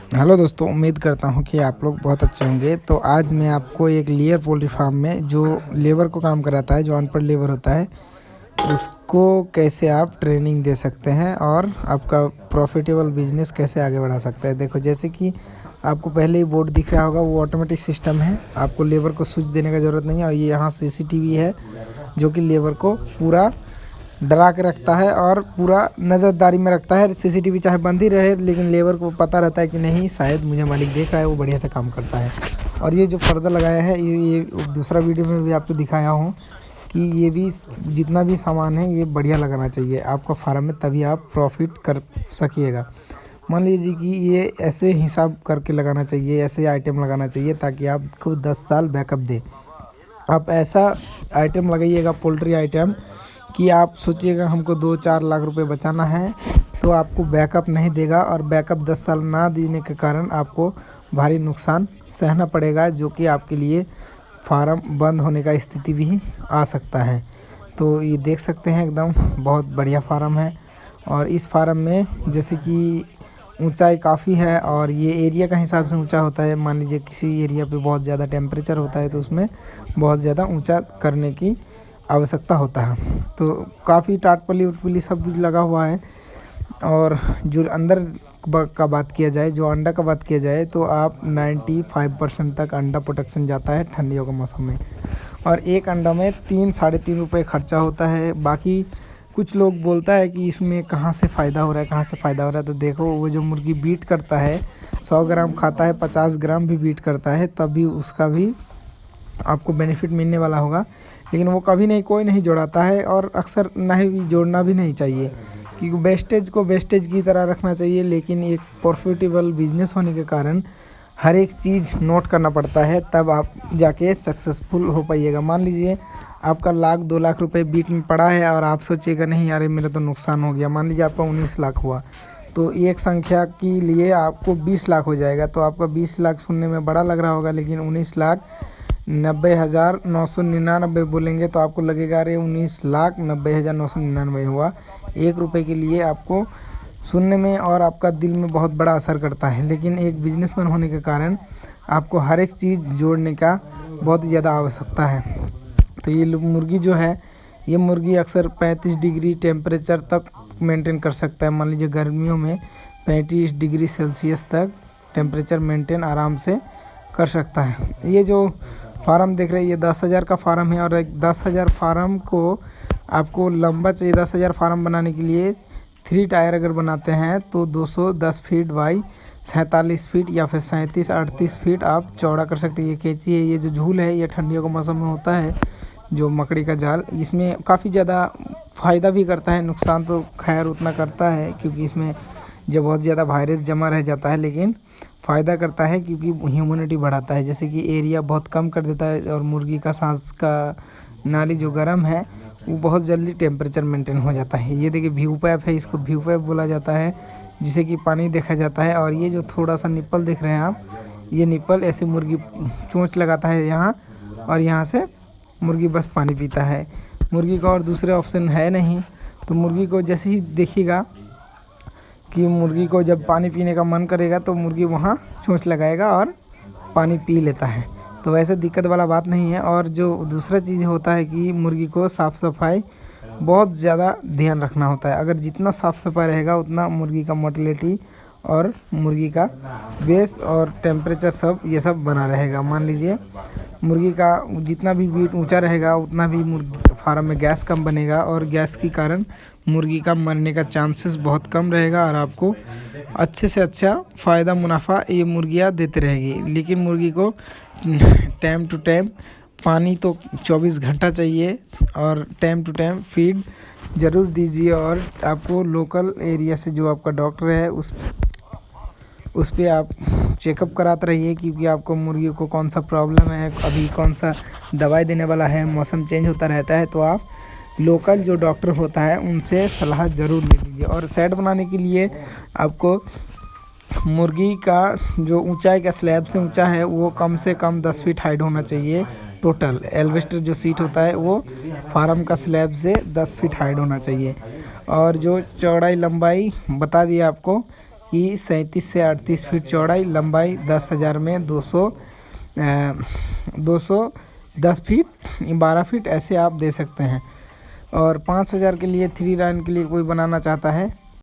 Hello दोस्तों, उम्मीद करता हूँ कि आप लोग बहुत अच्छे होंगे। तो आज मैं आपको एक लेयर पोल्ट्री फार्म में जो लेबर को काम कराता है, जो अनपढ़ लेबर होता है, उसको कैसे आप ट्रेनिंग दे सकते हैं और आपका प्रॉफिटेबल बिजनेस कैसे आगे बढ़ा सकते हैं। देखो, जैसे कि आपको पहले ही बोर्ड दिख रहा होगा, वो ऑटोमेटिक सिस्टम है। आपको लेबर को स्विच देने का ज़रूरत नहीं है। और ये यहाँ सीसीटीवी है जो कि लेबर को पूरा डरा के रखता है और पूरा नज़रदारी में रखता है। सीसीटीवी चाहे बंद ही रहे, लेकिन लेबर को पता रहता है कि नहीं, शायद मुझे मालिक देख रहा है, वो बढ़िया से काम करता है। और ये जो पर्दा लगाया है, ये दूसरा वीडियो में भी आपको दिखाया हूँ कि ये भी जितना भी सामान है ये बढ़िया लगाना चाहिए आपका फार्म में, तभी आप प्रॉफिट कर सकिएगा। मान लीजिए कि ये ऐसे हिसाब करके लगाना चाहिए, ऐसे आइटम लगाना चाहिए ताकि आपको 10 साल बैकअप दे। आप ऐसा आइटम लगाइएगा, पोल्ट्री आइटम, कि आप सोचिएगा हमको 2-4 लाख रुपए बचाना है, तो आपको बैकअप नहीं देगा। और बैकअप 10 साल ना देने के कारण आपको भारी नुकसान सहना पड़ेगा, जो कि आपके लिए फार्म बंद होने का स्थिति भी आ सकता है। तो ये देख सकते हैं, एकदम बहुत बढ़िया फार्म है। और इस फार्म में जैसे कि ऊंचाई काफ़ी है और ये एरिया का हिसाब से ऊंचा होता है। मान लीजिए किसी एरिया पे बहुत ज़्यादा टेम्परेचर होता है तो उसमें बहुत ज़्यादा ऊंचा करने की आवश्यकता होता है। तो काफ़ी टाटपली उटपली सब कुछ लगा हुआ है। और जो अंदर का बात किया जाए, जो अंडा का बात किया जाए, तो आप 95% तक अंडा प्रोटेक्शन जाता है ठंडियों के मौसम में। और एक अंडा में 3-3.5 रुपये खर्चा होता है। बाकी कुछ लोग बोलता है कि इसमें कहाँ से फ़ायदा हो रहा है, कहाँ से फ़ायदा हो रहा है। तो देखो, वो जो मुर्गी बीट करता है, 100 ग्राम खाता है, 50 ग्राम भी बीट करता है, तब भी उसका भी आपको बेनिफिट मिलने वाला होगा। लेकिन वो कभी नहीं, कोई नहीं जोड़ाता है। और अक्सर नहीं जोड़ना भी नहीं चाहिए, क्योंकि वेस्टेज को वेस्टेज की तरह रखना चाहिए। लेकिन एक प्रॉफिटेबल बिजनेस होने के कारण हर एक चीज़ नोट करना पड़ता है, तब आप जाके सक्सेसफुल हो पाइएगा। मान लीजिए आपका 1-2 लाख रुपए बीट में पड़ा है और आप सोचिएगा नहीं यार मेरा तो नुकसान हो गया। मान लीजिए आपका 19 लाख हुआ, तो एक संख्या के लिए आपको 20 लाख हो जाएगा। तो आपका 20 लाख सुनने में बड़ा लग रहा होगा, लेकिन 19,90,999 बोलेंगे तो आपको लगेगा अरे 19,90,999 हुआ। 1 रुपये के लिए आपको सुनने में और आपका दिल में बहुत बड़ा असर करता है। लेकिन एक बिजनेसमैन होने के कारण आपको हर एक चीज़ जोड़ने का बहुत ज़्यादा आवश्यकता है। तो ये मुर्गी जो है, ये मुर्गी अक्सर 35 डिग्री टेम्परेचर तक मेंटेन कर सकता है। मान लीजिए गर्मियों में 35 डिग्री सेल्सियस तक टेम्परेचर मेंटेन आराम से कर सकता है। ये जो फार्म देख रहे हैं, ये 10,000 का फार्म है। और एक 10,000 फार्म को आपको लंबा चाहिए। 10,000 फार्म बनाने के लिए 3 टायर अगर बनाते हैं तो 210 फीट बाई 47 फीट या फिर 37-38 फीट आप चौड़ा कर सकते हैं। ये कैंची है, ये जो झूल है, ये ठंडियों के मौसम में होता है, जो मकड़ी का जाल। इसमें काफ़ी ज़्यादा फ़ायदा भी करता है, नुकसान तो खैर उतना करता है क्योंकि इसमें जब बहुत ज़्यादा वायरस जमा रह जाता है। लेकिन फ़ायदा करता है क्योंकि ह्यूमिडिटी बढ़ाता है, जैसे कि एरिया बहुत कम कर देता है। और मुर्गी का सांस का नाली जो गर्म है, वो बहुत जल्दी टेम्परेचर मेंटेन हो जाता है। ये देखिए व्यू पाइप है, इसको व्यू पाइप बोला जाता है, जिसे कि पानी देखा जाता है। और ये जो थोड़ा सा निप्पल देख रहे हैं आप, ये निप्पल ऐसे मुर्गी चोंच लगाता है यहाँ, और यहाँ से मुर्गी बस पानी पीता है। मुर्गी का और दूसरे ऑप्शन है नहीं। तो मुर्गी को जैसे ही देखिएगा कि मुर्गी को जब पानी पीने का मन करेगा तो मुर्गी वहाँ चोंच लगाएगा और पानी पी लेता है। तो वैसे दिक्कत वाला बात नहीं है। और जो दूसरा चीज़ होता है कि मुर्गी को साफ़ सफाई बहुत ज़्यादा ध्यान रखना होता है। अगर जितना साफ़ सफाई रहेगा उतना मुर्गी का मोर्टेलिटी और मुर्गी का बेस और टेम्परेचर सब ये सब बना रहेगा। मान लीजिए मुर्गी का जितना भी वेट ऊंचा रहेगा उतना भी मुर्गी फार्म में गैस कम बनेगा, और गैस के कारण मुर्गी का मरने का चांसेस बहुत कम रहेगा। और आपको अच्छे से अच्छा फ़ायदा मुनाफा ये मुर्गियाँ देते रहेगी। लेकिन मुर्गी को टाइम टू टाइम पानी तो 24 घंटा चाहिए, और टाइम टू टाइम फीड ज़रूर दीजिए। और आपको लोकल एरिया से जो आपका डॉक्टर है उस पर आप चेकअप कराते रहिए, क्योंकि आपको मुर्गी को कौन सा प्रॉब्लम है, अभी कौन सा दवाई देने वाला है, मौसम चेंज होता रहता है। तो आप लोकल जो डॉक्टर होता है उनसे सलाह ज़रूर ले लीजिए। और सेट बनाने के लिए आपको मुर्गी का जो ऊंचाई का स्लैब से ऊंचा है वो कम से कम 10 फीट हाइट होना चाहिए। टोटल एल्वेस्टर जो सीट होता है वो फार्म का स्लैब से 10 फीट हाइट होना चाहिए। और जो चौड़ाई लंबाई बता दिया आपको कि 37 से 38 फीट चौड़ाई, लंबाई 10,000 में 210 फीट 12 फीट ऐसे आप दे सकते हैं। और 5,000 के लिए 3 लाइन के लिए कोई बनाना चाहता है